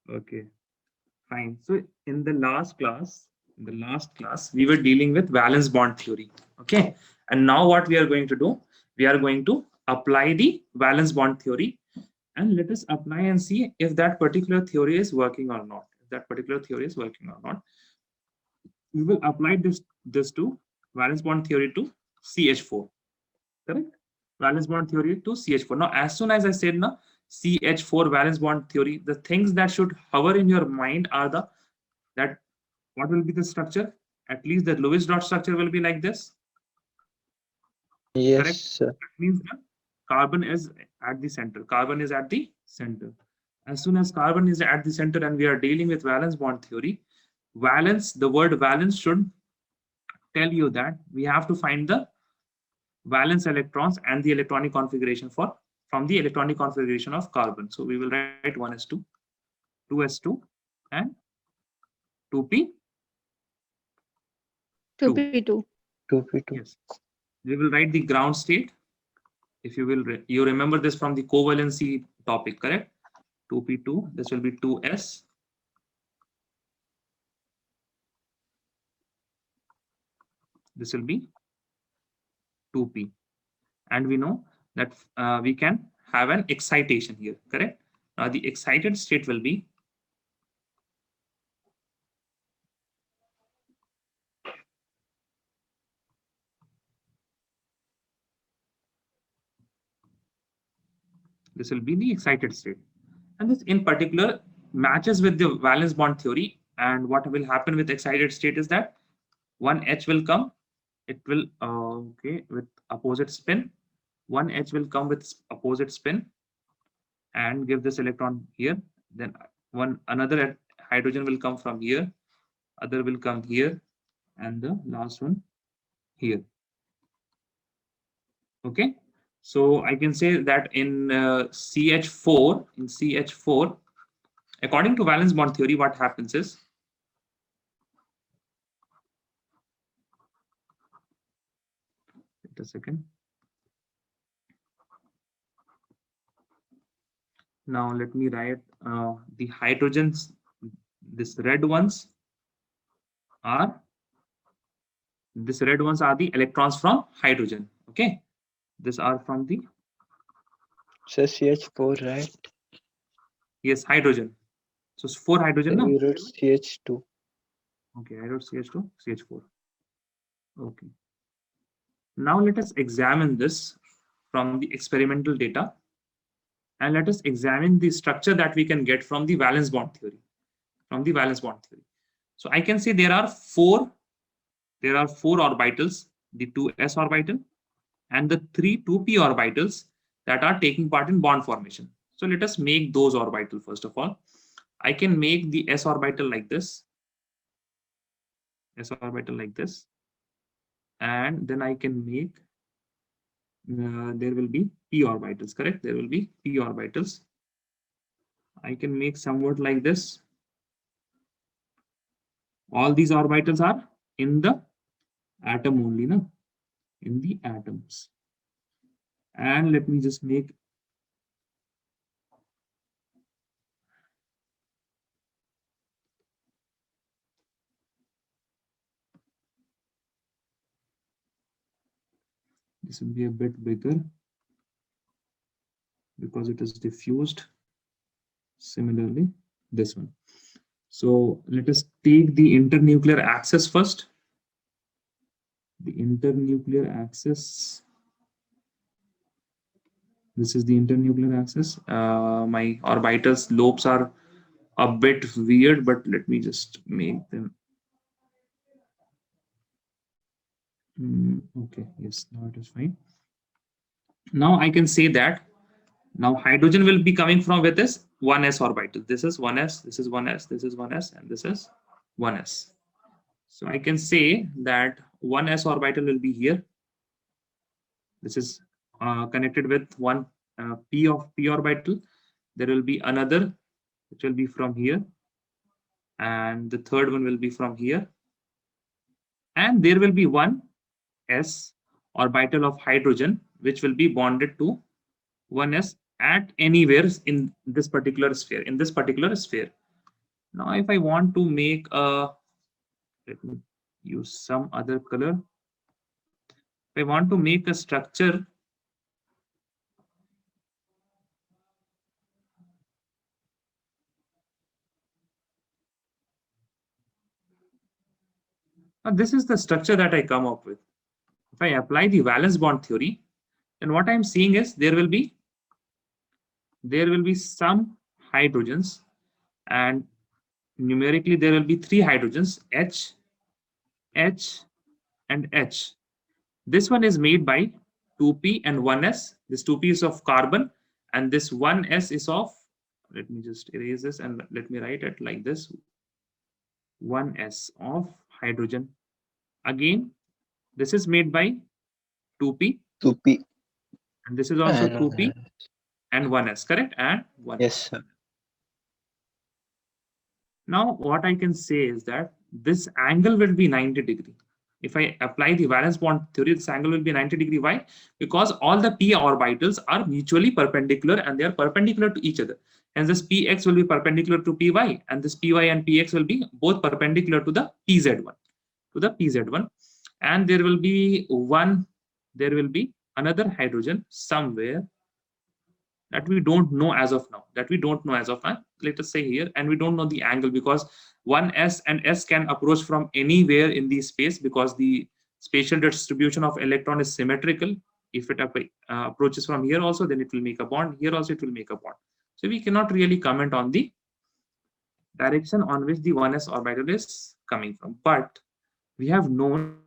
Okay, fine. So in the last class, we were dealing with valence bond theory. Okay, and now what we are going to do, we are going to apply the valence bond theory, and let us apply and see if that particular theory is working or not. If that particular theory is working or not, we will apply this to valence bond theory to CH4. Correct? Valence bond theory to CH4. Now, as soon as I said now CH4 valence bond theory, the things that should hover in your mind are the that what will be the structure? At least the Lewis dot structure will be like this. Yes, Correct? sir. That means the carbon is at the center. Carbon is at the center. As soon as carbon is at the center and we are dealing with valence bond theory, valence, the word valence should tell you that we have to find the valence electrons and the electronic configuration for from the electronic configuration of carbon. So we will write 1s2, 2s2, and 2p2. 2p2. 2p2. Yes, we will write the ground state. If you will, you remember this from the covalency topic, correct? 2p2, this will be 2s. This will be 2p. And we know that we can have an excitation here, correct? Now the excited state will be this will be the excited state. And this in particular matches with the valence bond theory. And what will happen with excited state is that one H will come, it will, okay, with opposite spin. One H will come with opposite spin and give this electron here. Then another hydrogen will come from here, other will come here, and the last one here. Okay, so I can say that in CH4, according to valence bond theory, what happens is wait a second. Now let me write the hydrogens. This red ones are the electrons from hydrogen. Okay, these are from the Sir, CH4, right? yes hydrogen. So it's 4 hydrogen now. You wrote CH2. Okay, I wrote CH2, CH4. Okay. Now let us examine this from the experimental data, and let us examine the structure that we can get from the valence bond theory. So I can say there are four orbitals, the 2s orbital and the 3 2p orbitals that are taking part in bond formation. So let us make those orbital first of all. I can make the s orbital like this, and then I can make there will be p orbitals, correct? There will be p orbitals. I can make somewhat like this. All these orbitals are in the atom only, no? In the atoms. And let me just make this will be a bit bigger because it is diffused. Similarly, this one. So let us take the internuclear axis first. The internuclear axis. This is the internuclear axis. My orbital lobes are a bit weird, but let me just make them. Okay, yes, now it is fine. Now I can say that now hydrogen will be coming from with this 1s orbital. This is 1s, this is 1s, this is 1s, and this is 1s. So I can say that 1s orbital will be here. This is connected with one p orbital. There will be another which will be from here, and the third one will be from here, and there will be one s orbital of hydrogen which will be bonded to 1s at anywhere in this particular sphere. Now, if I want to make a, let me use some other color. If I want to make a structure, now this is the structure that I come up with. If I apply the valence bond theory, then what I'm seeing is there will be some hydrogens, and numerically there will be 3 hydrogens, H, H, and H. This one is made by 2p and 1s. This 2p is of carbon, and this 1s is of, let me just erase this and let me write it like this, 1s of hydrogen. Again, this is made by 2p, 2p, and this is also and 2p and 1s, correct? And 1. yes, sir. Now, what I can say is that this angle will be 90 degree. If I apply the valence bond theory, this angle will be 90 degree. Why? Because all the p orbitals are mutually perpendicular and they are perpendicular to each other. And this px will be perpendicular to py, and this py and px will be both perpendicular to the pz1, and there will be another hydrogen somewhere that we don't know as of now. Let us say here, and we don't know the angle because 1s and s can approach from anywhere in the space because the spatial distribution of electron is symmetrical. If it approaches from here also, then it will make a bond. Here also it will make a bond. So we cannot really comment on the direction on which the 1s orbital is coming from. But we have known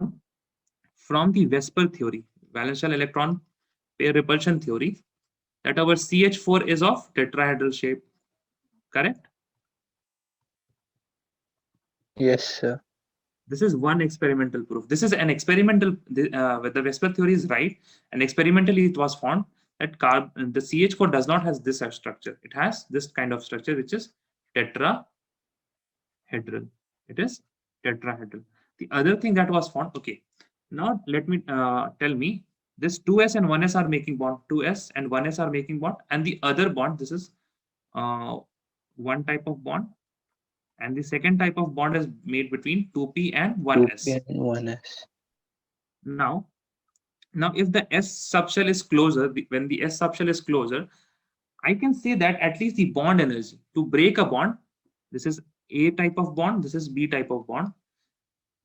from the VSEPR theory, valence shell electron pair repulsion theory, that our CH4 is of tetrahedral shape, correct? Yes, sir. This is one experimental proof. This is an experimental, whether VSEPR theory is right, and experimentally it was found that the CH4 does not have this structure. It has this kind of structure, which is tetrahedral. It is tetrahedral. The other thing that was found, okay, now let me tell me, this 2s and 1s are making bond, 2s and 1s are making bond, and the other bond, this is one type of bond, and the second type of bond is made between 2p and 1s. 2p and 1s. Now if the s subshell is closer, when the s subshell is closer, I can say that at least the bond energy to break a bond, this is A type of bond, this is B type of bond.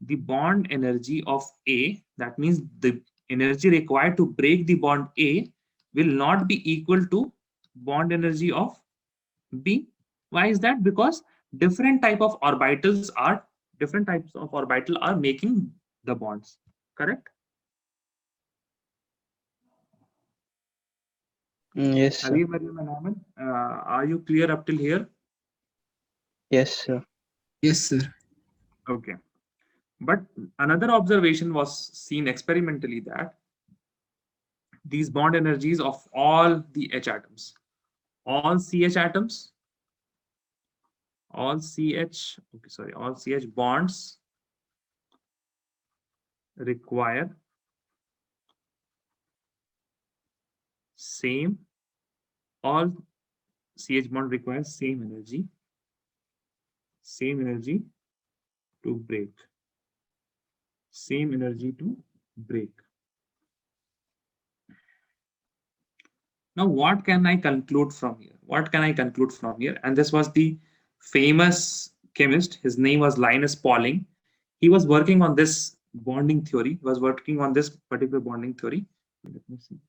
The bond energy of A, that means the energy required to break the bond A, will not be equal to bond energy of B. Why is that? Because different types of orbitals are making the bonds, correct? Yes, sir. Are you clear up till here? Yes, sir. Yes, sir. Okay. But another observation was seen experimentally, that these bond energies of all the H atoms, all CH atoms, all CH bonds require all CH bond requires same energy to break. Now, what can I conclude from here? And this was the famous chemist. His name was Linus Pauling. He was working on this bonding theory. Let me see.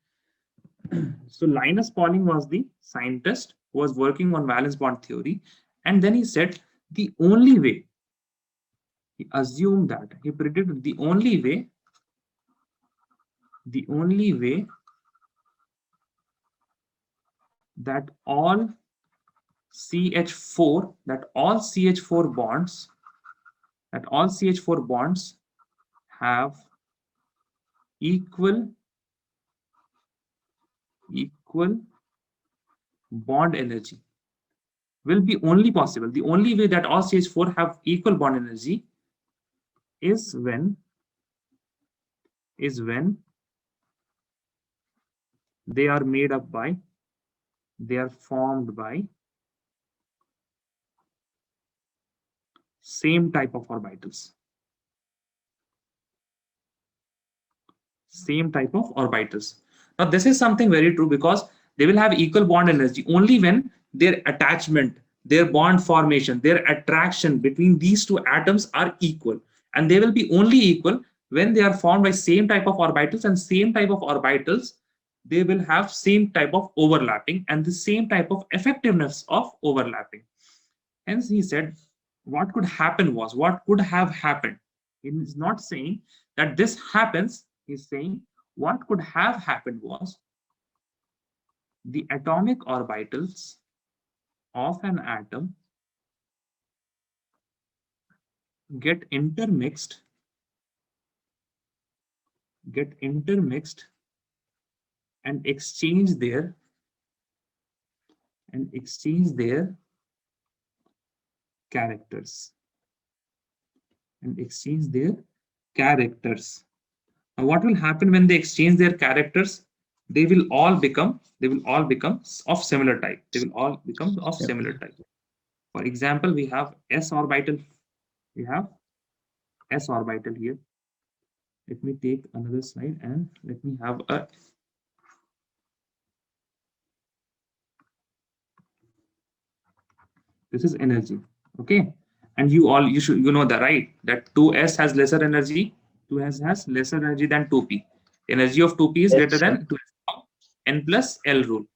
So Linus Pauling was the scientist who was working on valence bond theory. And then he said he predicted the only way that all CH4 bonds have equal bond energy will be only possible. The only way that all CH4 have equal bond energy is when they are formed by same type of orbitals. Same type of orbitals. Now, this is something very true because they will have equal bond energy only when their attachment, their bond formation, their attraction between these two atoms are equal. And they will be only equal when they are formed by same type of orbitals, and same type of orbitals, they will have same type of overlapping and the same type of effectiveness of overlapping. Hence, he said, what could happen was, what could have happened. He is not saying that this happens. He's saying what could have happened was the atomic orbitals of an atom get intermixed and exchange their characters. Now, what will happen when they exchange their characters? They will all become of similar type. For example, we have s orbital. We have s orbital here. Let me take another slide and let me have a. This is energy, okay? And you know that, right? That 2s has lesser energy. 2s has lesser energy than 2p. Energy of 2p is Yes, greater sir. than 2s. N plus L rule.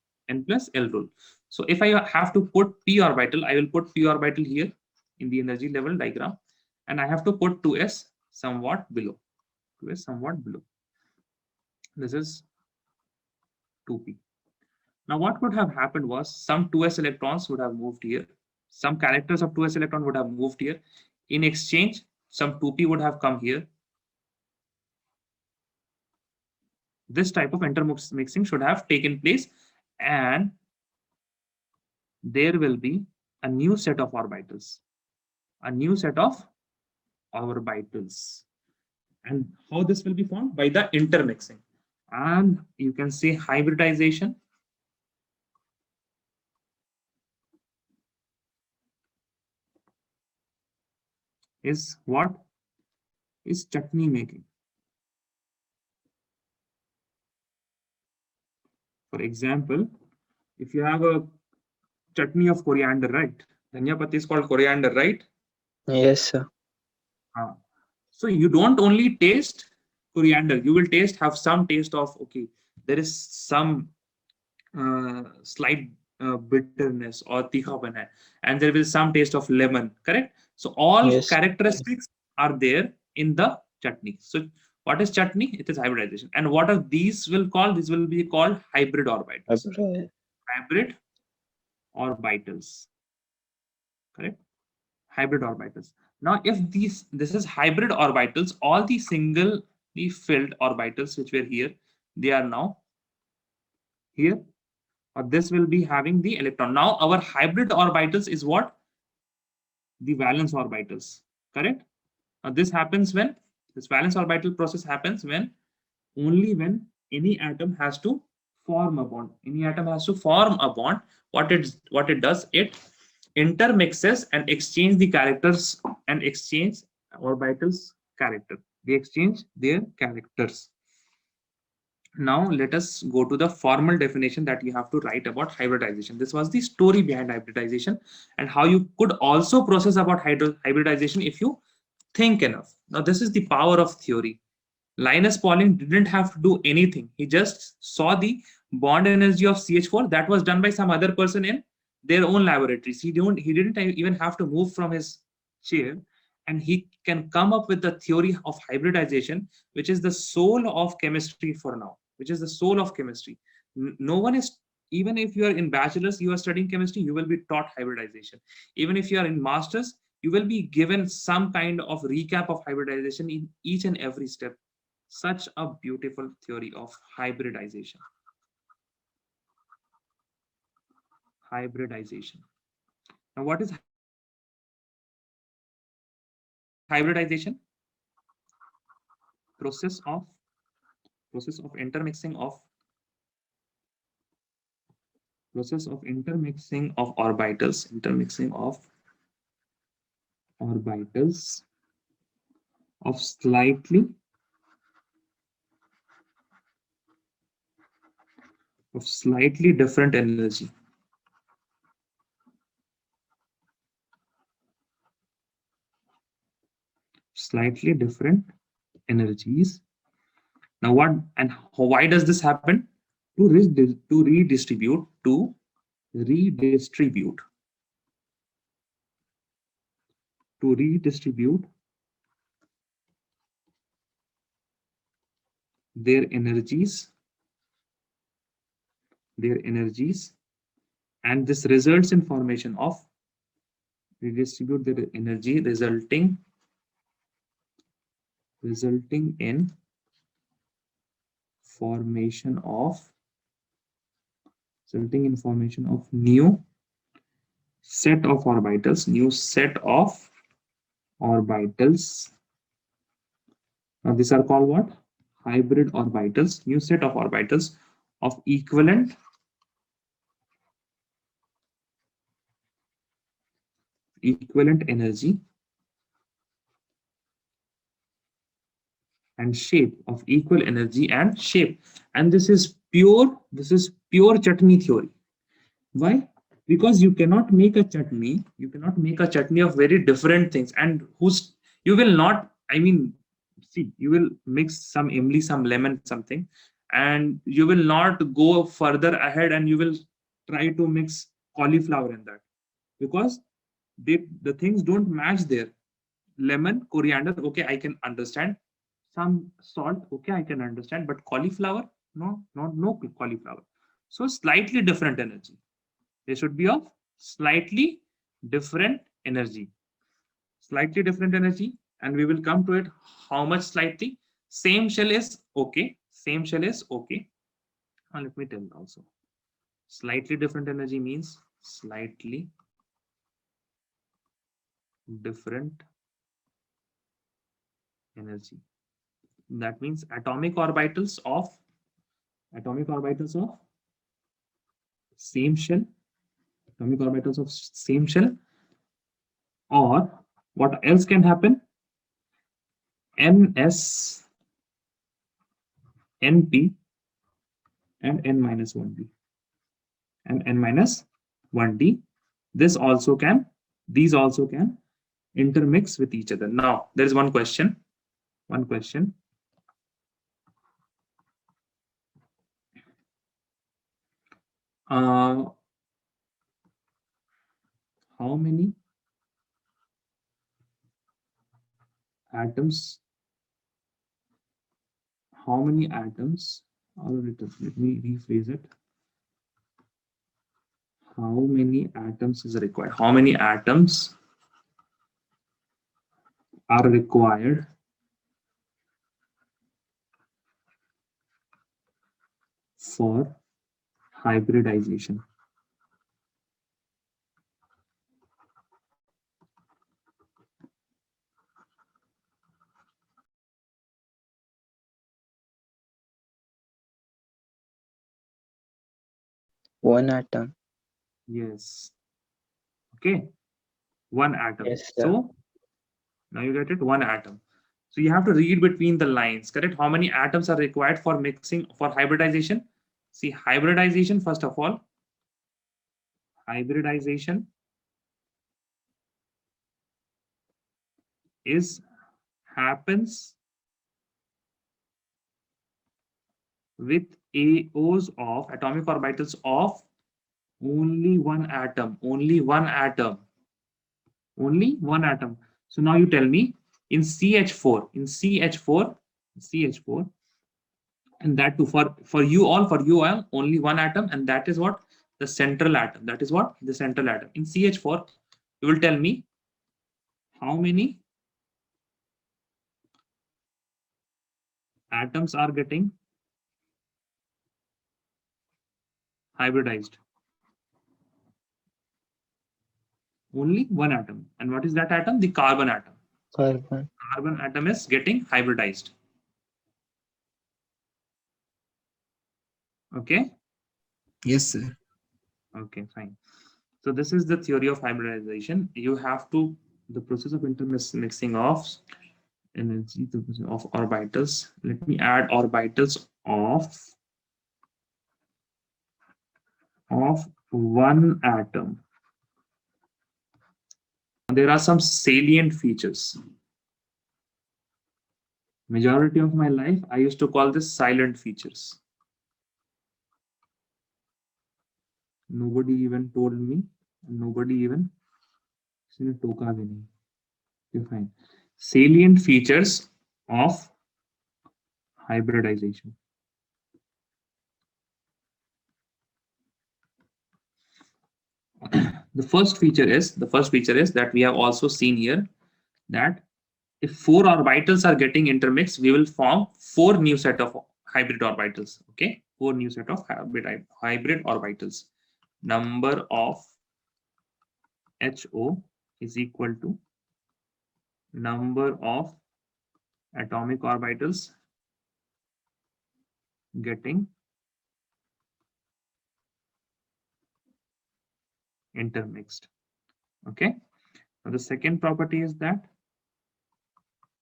So if I have to put p orbital, I will put p orbital here in the energy level diagram, and I have to put 2s somewhat below. This is 2p. Now, what would have happened was some 2s electrons would have moved here. Some characters of 2s electron would have moved here. In exchange, some 2p would have come here. This type of intermixing should have taken place, and there will be a new set of orbitals. And how this will be formed? By the intermixing. And you can say hybridization is what? Is chutney making. For example, if you have a chutney of coriander, right? Dhania patti is called coriander, right? Yes, sir. So you don't only taste coriander, you will have some taste of, okay, there is some slight bitterness or tikhapan hai, and there will be some taste of lemon, correct? So all Yes. characteristics are there in the chutney. So what is chutney? It is hybridization. And what are these will call? These will be called hybrid orbitals. Hybrid orbitals, correct? Hybrid orbitals. Now, if this is hybrid orbitals, all the singly filled orbitals which were here, they are now here, or this will be having the electron. Now, our hybrid orbitals is what? The valence orbitals, correct? Now, this happens when this valence orbital process happens when only when any atom has to form a bond. What it does, it intermixes and exchange the characters and exchange orbitals character. They exchange their characters. Now let us go to the formal definition that you have to write about hybridization. This was the story behind hybridization and how you could also process about hybridization if you think enough. Now this is the power of theory. Linus Pauling didn't have to do anything. He just saw the bond energy of CH4 that was done by some other person in their own laboratories. He didn't even have to move from his chair, and he can come up with the theory of hybridization, which is the soul of chemistry for now. No one is, even if you are in bachelor's, you are studying chemistry, you will be taught hybridization. Even if you are in master's, you will be given some kind of recap of hybridization in each and every step. Such a beautiful theory of hybridization. Now, what is hybridization? Process of intermixing of orbitals, orbitals of slightly different energy. Slightly different energies. Now what and why does this happen? To redistribute their energies, and this results in formation of redistribute their energy, resulting in formation of new set of orbitals, Now these are called what? Hybrid orbitals, new set of orbitals of equivalent energy and shape, of equal energy and shape. And this is pure chutney theory. Why? Because you cannot make a chutney of very different things, and you will not, I mean, see, you will mix some imli, some lemon, something, and you will not go further ahead and you will try to mix cauliflower in that, because the things don't match there. Lemon, coriander, okay, I can understand. Some salt, okay, I can understand, but cauliflower, no cauliflower. So slightly different energy. They should be of slightly different energy. And we will come to it. How much slightly? Same shell is okay. And let me tell you also. Slightly different energy means slightly different energy. That means atomic orbitals of same shell. Or what else can happen? Ns, Np, and n-1d. And n-1d. These also can intermix with each other. Now, there is one question. How many atoms? Let me rephrase it. How many atoms is required? How many atoms are required for hybridization? One atom. Yes. Okay. One atom. Yes, sir. So now you get it, one atom. So you have to read between the lines, correct? How many atoms are required for hybridization? See, hybridization, first of all, hybridization happens with AOs of atomic orbitals of only one atom. So now you tell me, in CH4, and that too for you all, only one atom, and that is what? The central atom. In CH4, you will tell me how many atoms are getting hybridized. Only one atom. And what is that atom? The carbon atom. Carbon. Carbon atom is getting hybridized. Okay? Yes, sir. Okay, fine. So this is the theory of hybridization. You have to the process of intermixing of energy of orbitals. Let me add orbitals of one atom. There are some salient features. Majority of my life, I used to call this silent features. Nobody even told me, nobody even toka bhi nahi. Okay, fine. Salient features of hybridization. The first feature is that we have also seen here that if 4 orbitals are getting intermixed, we will form 4 new set of hybrid orbitals. Okay, 4 new set of hybrid orbitals. Number of HO is equal to number of atomic orbitals getting intermixed. Okay, now the second property is that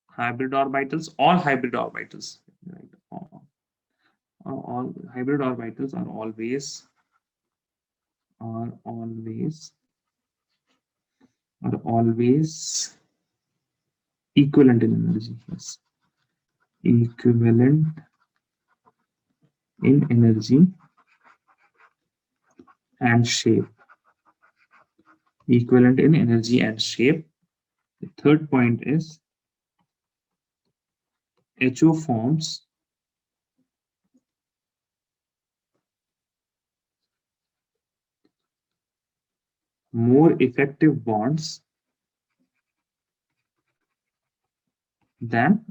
hybrid orbitals, all hybrid orbitals, right? All hybrid orbitals are always equivalent in energy. Yes, equivalent in energy and shape. Equivalent in energy and shape. The third point is HO forms more effective bonds than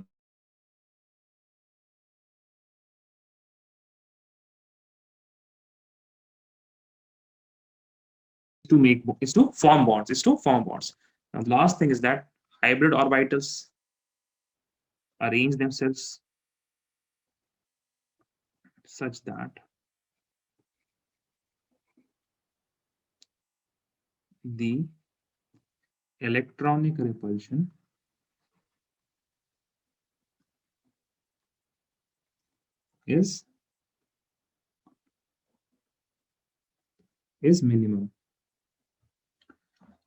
to form bonds. Now, the last thing is that hybrid orbitals arrange themselves such that the electronic repulsion is minimum.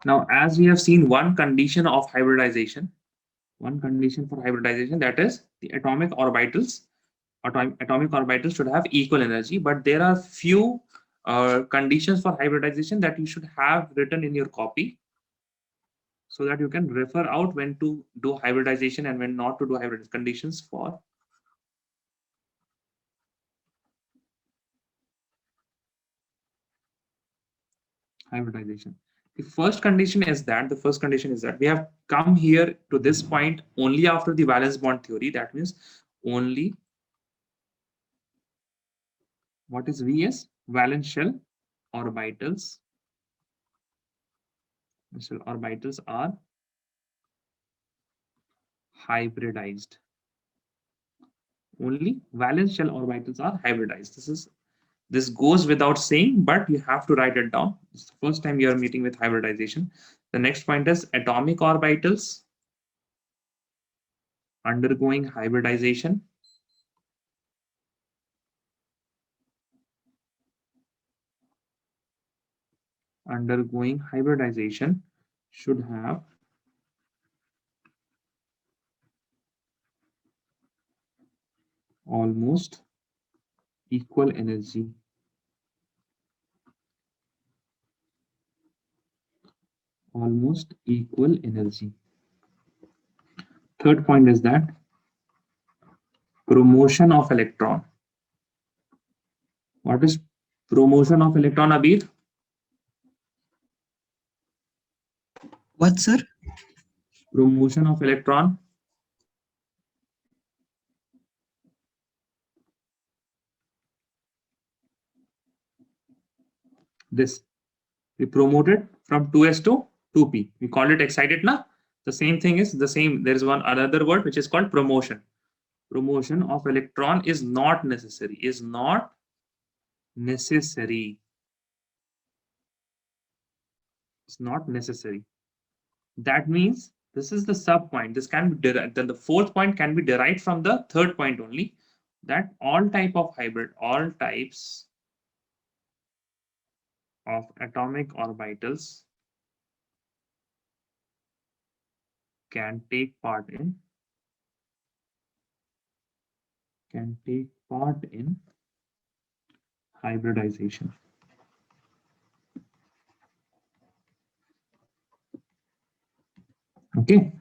Now, as we have seen, one condition for hybridization, that is the atomic orbitals should have equal energy, but there are few conditions for hybridization that you should have written in your copy so that you can refer out when to do hybridization and when not to do hybrid conditions for hybridization. The first condition is that we have come here to this point only after the valence bond theory. That means only what is VS? Valence shell orbitals. Shell orbitals are hybridized. Only valence shell orbitals are hybridized. This goes without saying, but you have to write it down. It's the first time you are meeting with hybridization. The next point is atomic orbitals undergoing hybridization should have almost equal energy. Third point is that promotion of electron. What is promotion of electron, Abir? What, sir? Promotion of electron. This. We promote it from 2s to 2p. We call it excited, na? The same thing is the same. There is another word which is called promotion. Promotion of electron is not necessary. It's not necessary. That means this is the sub point. This can be derived, then the fourth point can be derived from the third point only. That all type of hybrid, all types of atomic orbitals can take part in hybridization. Okay,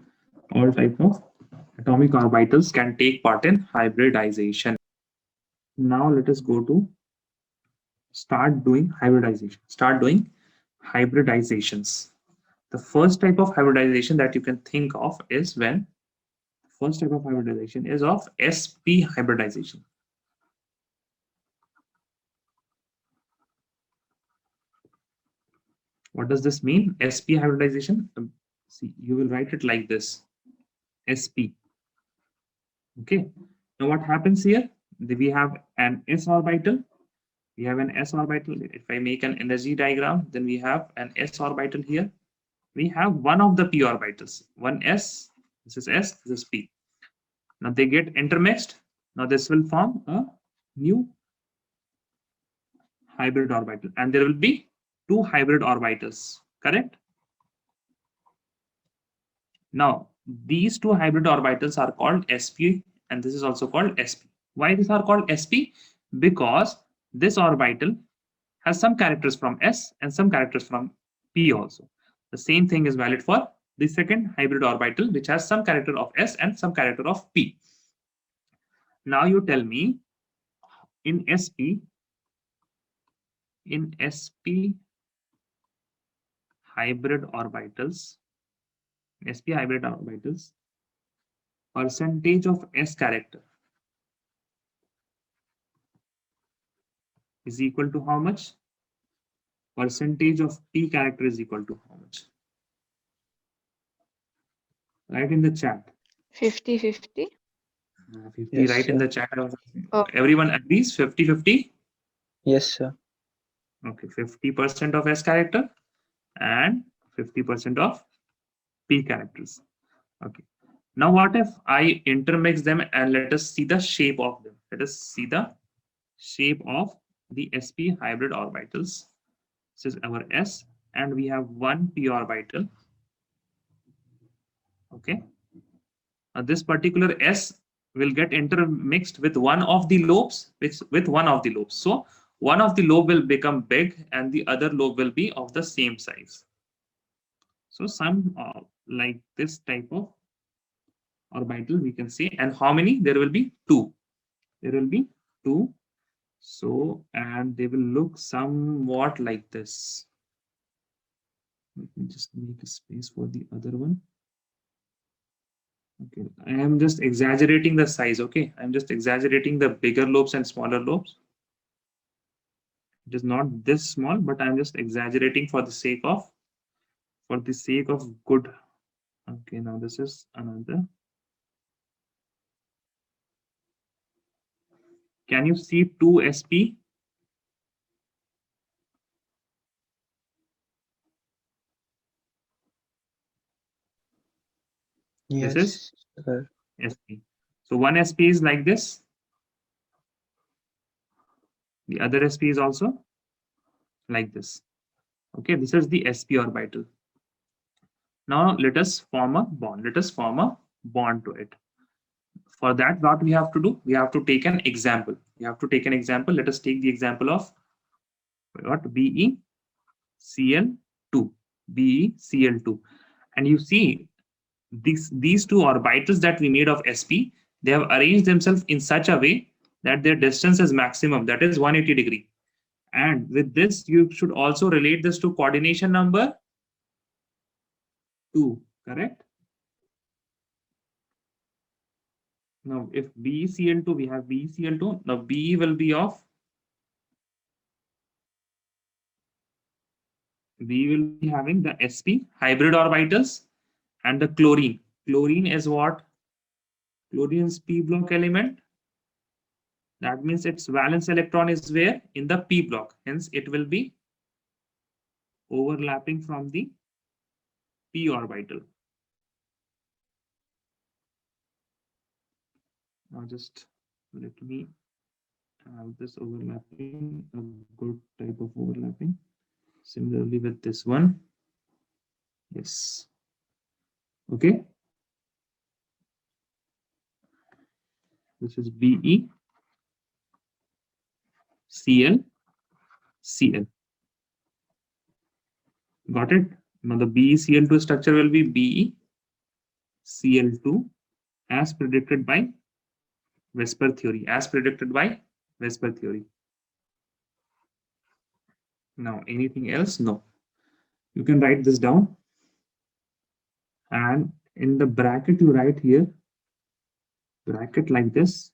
all type of atomic orbitals can take part in hybridization. Now let us go to start doing hybridization. Start doing hybridizations. The first type of hybridization that you can think of is when first type of hybridization is of sp hybridization. What does this mean? Sp hybridization. See, you will write it like this: sp. Okay. Now what happens here? We have an s orbital. We have an s orbital. If I make an energy diagram, then we have an s orbital here. We have one of the p orbitals. One s. This is s. This is p. Now they get intermixed. Now this will form a new hybrid orbital, and there will be two hybrid orbitals, correct? Now these two hybrid orbitals are called sp, and this is also called sp. Why these are called sp? Because this orbital has some characters from s and some characters from p also. The same thing is valid for the second hybrid orbital, which has some character of s and some character of p. Now you tell me, in sp hybrid orbitals, percentage of s character is equal to how much? Percentage of p character is equal to how much? Write in the chat. 50-50. 50, Yes, right in sir. the chat. Oh. Everyone agrees 50-50? Yes, sir. Okay, 50% of s character and 50% of p characters. Okay. Now what if I intermix them and let us see the shape of them? Let us see the shape of the sp hybrid orbitals. This is our s, and we have one p orbital. Okay. Now this particular s will get intermixed with one of the lobes, with one of the lobes. So one of the lobe will become big and the other lobe will be of the same size. So some like this type of orbital we can see. And how many? There will be two. There will be two. So, and they will look somewhat like this. Let me just make a space for the other one. Okay, I am just exaggerating the size. Okay, I'm just exaggerating the bigger lobes and smaller lobes. It is not this small, but I'm just exaggerating for the sake of good. Okay, now this is another. Can you see 2sp? Yes, This is sir. sp. So one sp is like this. The other sp is also like this. Okay, this is the sp orbital. Now let us form a bond. Let us form a bond to it. For that, what we have to do? We have to take an example. We have to take an example. Let us take the example of what? BeCl2. BeCl2. And you see these two orbitals that we made of sp, they have arranged themselves in such a way that their distance is maximum, that is 180 degree. And with this, you should also relate this to coordination number 2, correct? Now, if BeCl2, we have BeCl2. Now, B will be of, we will be having the sp hybrid orbitals and the chlorine. Chlorine is what? Chlorine is p block element. That means its valence electron is where? In the p block. Hence, it will be overlapping from the p orbital. Now just let me have this overlapping, a good type of overlapping. Similarly with this one. Yes. Okay. This is BE, CL, CL. Got it? Now the BeCl2 structure will be BeCl2 as predicted by Vesper theory. As predicted by Vesper theory. Now anything else? No. You can write this down. And in the bracket you write here, bracket like this.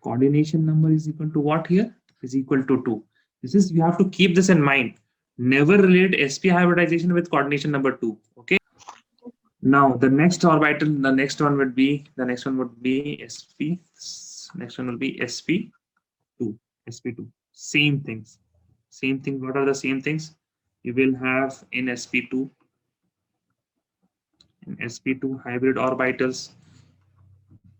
Coordination number is equal to what here? Is equal to 2. This is, you have to keep this in mind. Never relate sp hybridization with coordination number 2. Okay. Now the next orbital, the next one would be sp. Next one will be sp2. sp2. Same things. Same thing. What are the same things? You will have in sp2 hybrid orbitals.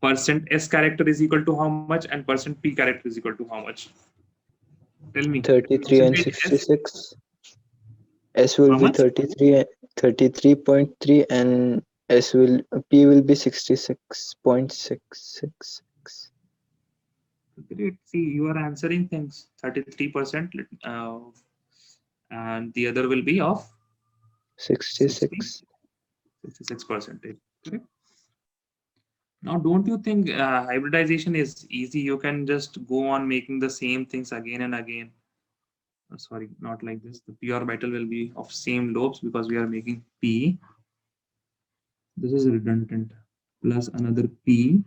Percent s character is equal to how much and percent p character is equal to how much? Tell me. 33 and Percentage 66. S will How be much? 33.3 and P will be 66.666. Great. See, you are answering things 33%, and the other will be of 66. 66%. Correct. Now, don't you think hybridization is easy? You can just go on making the same things again and again. Sorry, not like this. The p orbital will be of same lobes because we are making p. This is redundant. Plus another p.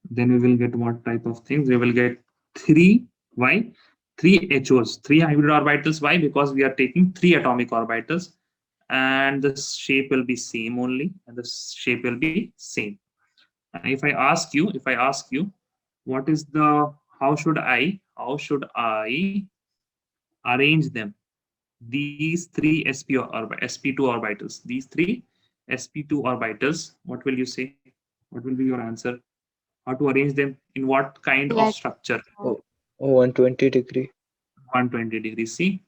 Then we will get what type of things? We will get 3 y, 3 HOs, 3 hybrid orbitals. Why? Because we are taking 3 atomic orbitals, and the shape will be same only, and the shape will be same. And if I ask you, what is the, how should I arrange them? These 3 sp2 orbitals. These 3 sp2 orbitals. What will you say? What will be your answer? How to arrange them in what kind of structure? 120 degree. 120 degrees. See,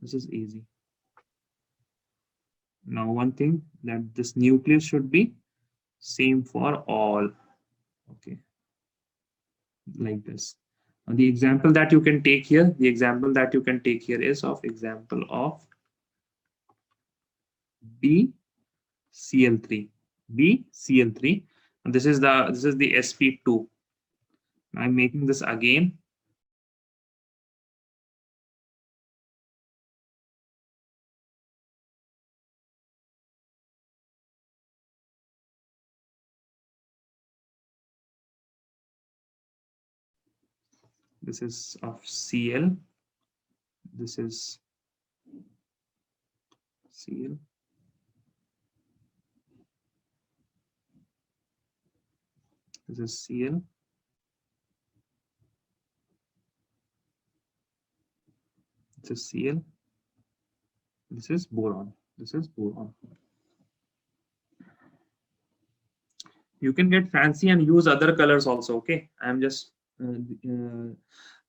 this is easy. Now one thing, that this nucleus should be same for all. Okay, like this. Now the example that you can take here, is of example of BCl3. BCl3. And this is the sp2. I'm making this again. This is of Cl. This is Cl. This is Cl. This is Cl. This is boron. This is boron. You can get fancy and use other colors also. Okay, I'm just the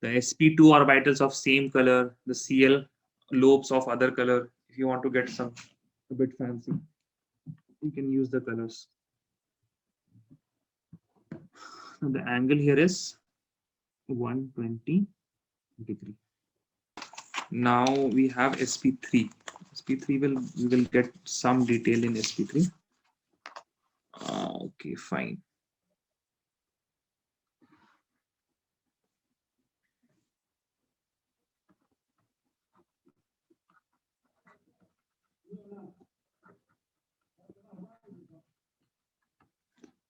sp2 orbitals of same color, the Cl lobes of other color. If you want to get some a bit fancy, you can use the colors. Now the angle here is 120 degree. Now we have sp3. sp3 we will get some detail in sp3. Okay, fine.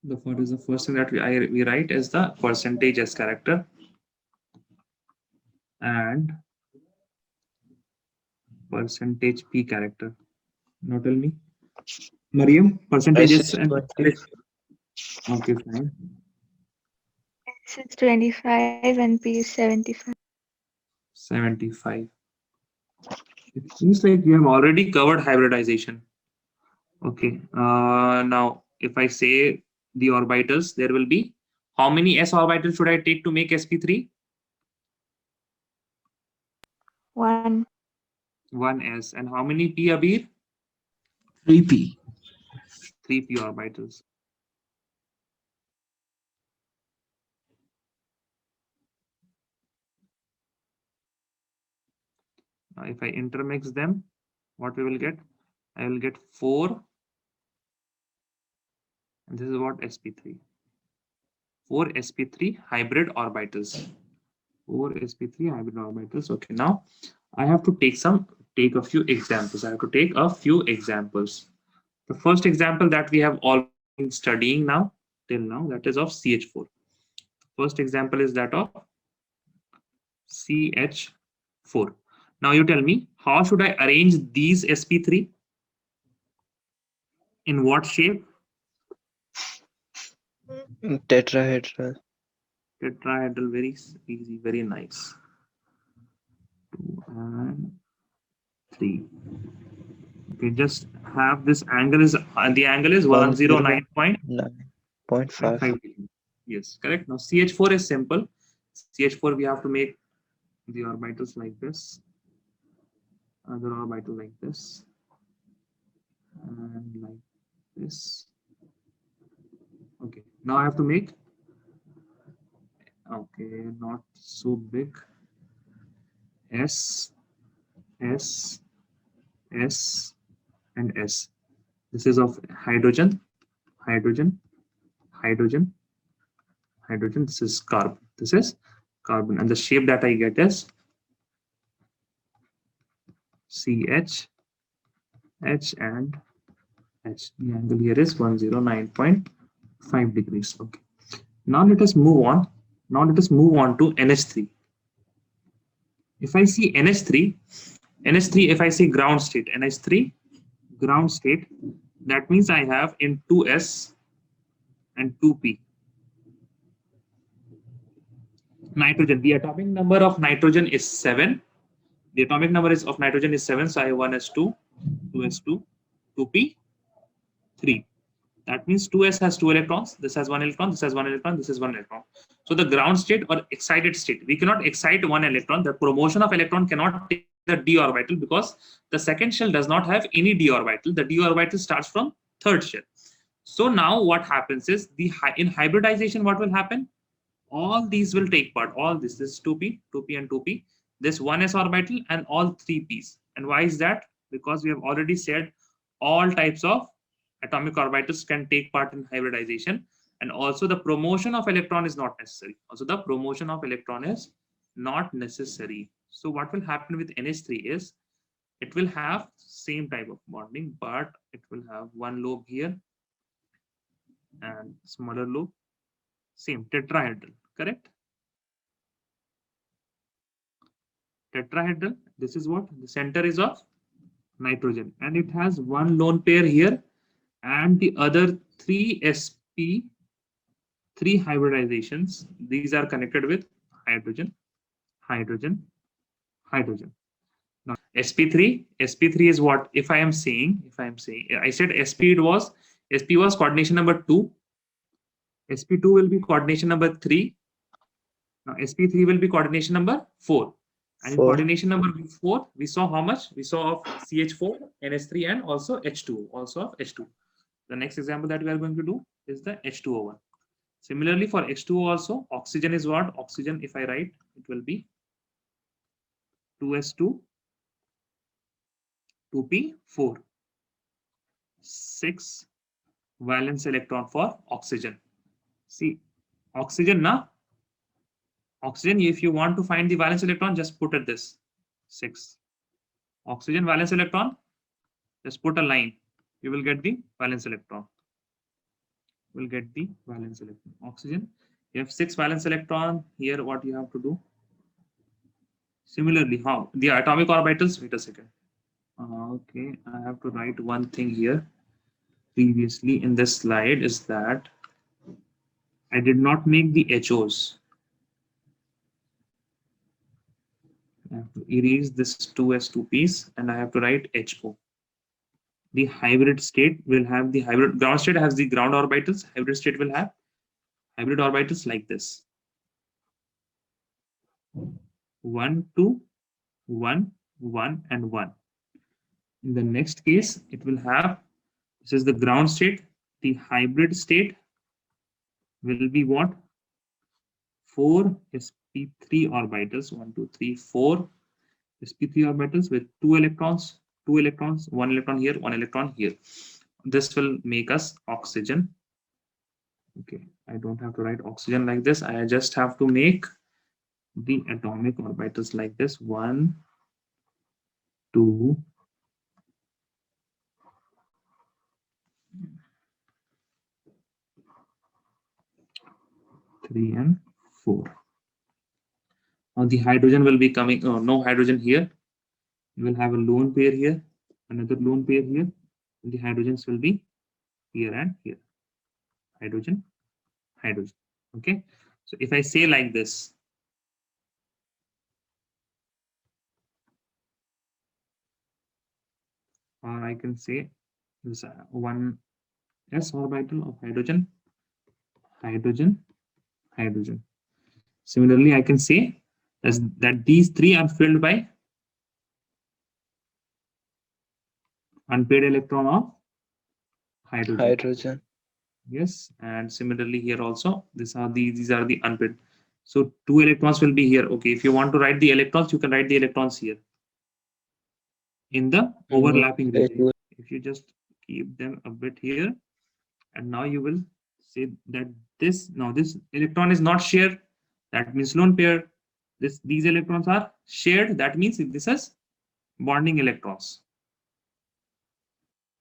What is the first thing that we write is the percentage S character and percentage P character. Now tell me, Mariam, percentage S and okay, fine. S is 25 and P is 75. 75. It seems like we have already covered hybridization. Okay. Now, if I say the orbitals, there will be how many s orbitals should I take to make sp3? 1. 1s. And how many p, Abir? 3p. 3p orbitals. Now, if I intermix them, what we will get? I will get 4. And this is what sp3. 4 sp3 hybrid orbitals. 4 sp3 hybrid orbitals. Okay, now I have to take a few examples. I have to take a few examples. The first example that we have all been studying now, till now, that is of CH4. First example is that of CH4. Now you tell me, how should I arrange these sp3? In what shape? Tetrahedral. Tetrahedral, very easy, very nice. 2 and 3. Okay, just have this angle is the angle is 109.5. Yes, correct. Now CH4 is simple. CH4 we have to make the orbitals like this, other orbital like this, and like this. Okay, now I have to make, okay, not so big, S, S, S, and S. This is of hydrogen, hydrogen, hydrogen, hydrogen. This is carbon. This is carbon, and the shape that I get is CH, H, and H. The angle here is 109.5 degrees. Okay. Now let us move on. Now let us move on to NH3. If I see NH3, if I see ground state, NH3, ground state, that means I have in 2s and 2p. Nitrogen, the atomic number of nitrogen is 7. The atomic number of nitrogen is 7, so I have 1s2, 2s2, 2p, 3. That means 2s has 2 electrons, this has 1 electron, this has 1 electron, this is 1 electron. So the ground state or excited state, we cannot excite 1 electron. The promotion of electron cannot take the d orbital because the second shell does not have any d orbital. The d orbital starts from third shell. So now what happens is, in hybridization, what will happen? All these will take part. All this is 2p, 2p, and 2p. This 1s orbital and all 3p's. And why is that? Because we have already said all types of atomic orbitals can take part in hybridization, and also the promotion of electron is not necessary. Also, the promotion of electron is not necessary. So what will happen with NH3 is, it will have same type of bonding, but it will have one lobe here and smaller lobe, same tetrahedral, correct? Tetrahedral, this is what the center is of nitrogen, and it has one lone pair here, and the other 3 sp, 3 hybridizations. These are connected with hydrogen, hydrogen, hydrogen. Now sp3 is what? If I am saying, I said sp was coordination number 2, sp2 will be coordination number 3. Now sp3 will be coordination number 4. And in coordination number 4, we saw how much? We saw of CH4, NH3, and also H2, also of H2. The next example that we are going to do is the H2O1. Similarly, for H2O also, oxygen is what? Oxygen, if I write, it will be 2s2, 2p4, 6 valence electron for oxygen. See, oxygen, na? Oxygen, if you want to find the valence electron, just put it this 6. Oxygen valence electron, just put a line. You will get the valence electron. Will get the valence electron. Oxygen, you have 6 valence electron. Here, what you have to do? Similarly, how the atomic orbitals? Wait a second. Okay, I have to write one thing here. Previously in this slide is that I did not make the HOs. I have to erase this 2s2p's and I have to write HO. The hybrid state will have the hybrid ground state has the ground orbitals. Hybrid state will have hybrid orbitals like this. 1, 2, 1, 1, and 1. In the next case, it will have, this is the ground state. The hybrid state will be what? 4 sp3 orbitals. 1, 2, 3, 4 sp3 orbitals with 2 electrons, 1 electron here, 1 electron here. This will make us oxygen. Okay, I don't have to write oxygen like this. I just have to make the atomic orbitals like this. 1, 2, 3, and 4. Now the hydrogen will be coming. No hydrogen here. You will have a lone pair here, another lone pair here. And the hydrogens will be here and here. Hydrogen, hydrogen. Okay. So if I say like this, or I can say this one s orbital of hydrogen, hydrogen, hydrogen. Similarly, I can say that these three are filled by unpaired electron of hydrogen. Hydrogen. Yes, and similarly here also, these are the unpaired. So 2 electrons will be here. Okay, if you want to write the electrons, you can write the electrons here in the overlapping region. If you just keep them a bit here, and now you will say that this electron is not shared. That means lone pair. These electrons are shared. That means this is bonding electrons.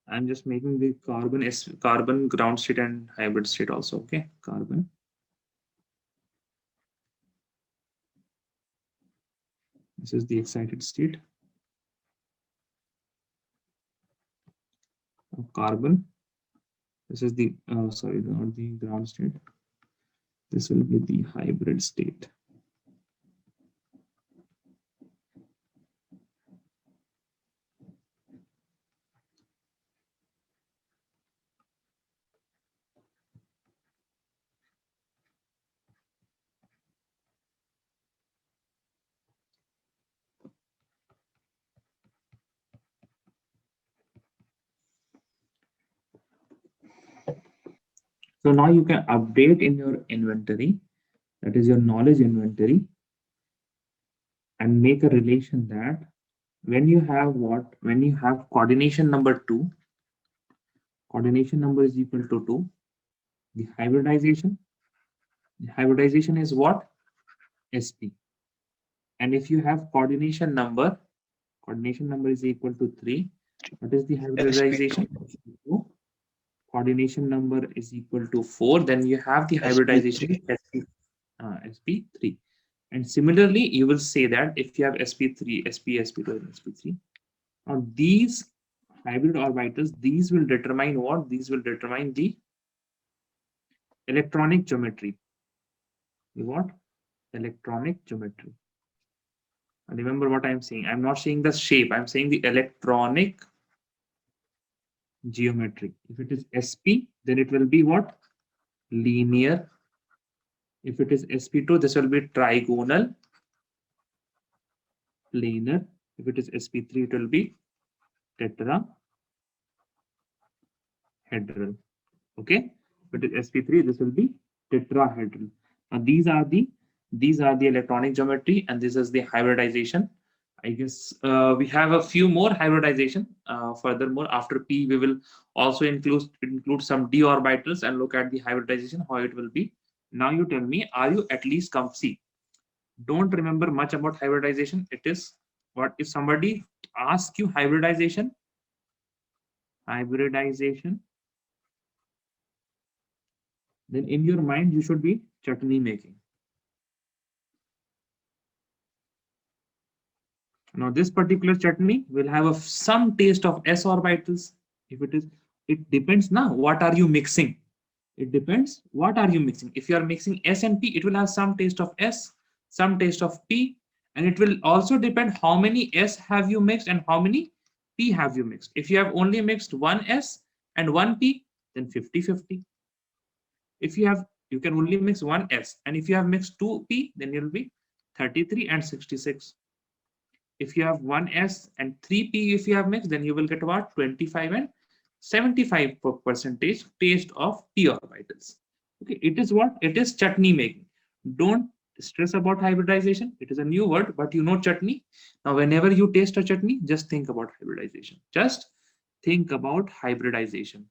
I'm just making the carbon ground state and hybrid state also. Okay, carbon. This is the excited state of carbon. This is the sorry, not the ground state. This will be the hybrid state. So now you can update in your inventory, that is your knowledge inventory, and make a relation that when you have coordination number 2, coordination number is equal to 2, the hybridization is what? Sp. And if you have coordination number is equal to 3, what is the hybridization? Coordination number is equal to 4, then you have the hybridization sp3. And similarly, you will say that if you have sp3, sp2, and sp3, now these hybrid orbitals, these will determine what? These will determine the electronic geometry. The what? Electronic geometry. And remember what I'm saying. I'm not saying the shape. I'm saying the electronic geometry. If it is sp, then it will be what? Linear. If it is sp2, this will be trigonal, planar. If it is sp3, it will be tetrahedral. Okay. If it is sp3, this will be tetrahedral. Now these are the electronic geometry, and this is the hybridization. I guess we have a few more hybridization. Furthermore, after P, we will also include some d orbitals and look at the hybridization, how it will be. Now you tell me, are you at least see? Don't remember much about hybridization. It is what if somebody asks you hybridization, then in your mind you should be chutney making. Now this particular chutney will have some taste of s orbitals. If it depends now, what are you mixing? It depends what are you mixing. If you are mixing s and p, it will have some taste of s, some taste of p, And it will also depend how many S have you mixed and how many P have you mixed. If you have only mixed one S and one P, then 50-50. If you can only mix one S, and if you have mixed two P, then you'll be 33 and 66. If you have one S and three P, if you have mixed, then you will get about 25 and 75% taste of p orbitals. Okay, it is what? It is chutney making. Don't stress about hybridization. It is a new word, but you know chutney. Now, whenever you taste a chutney, just think about hybridization. Just think about hybridization.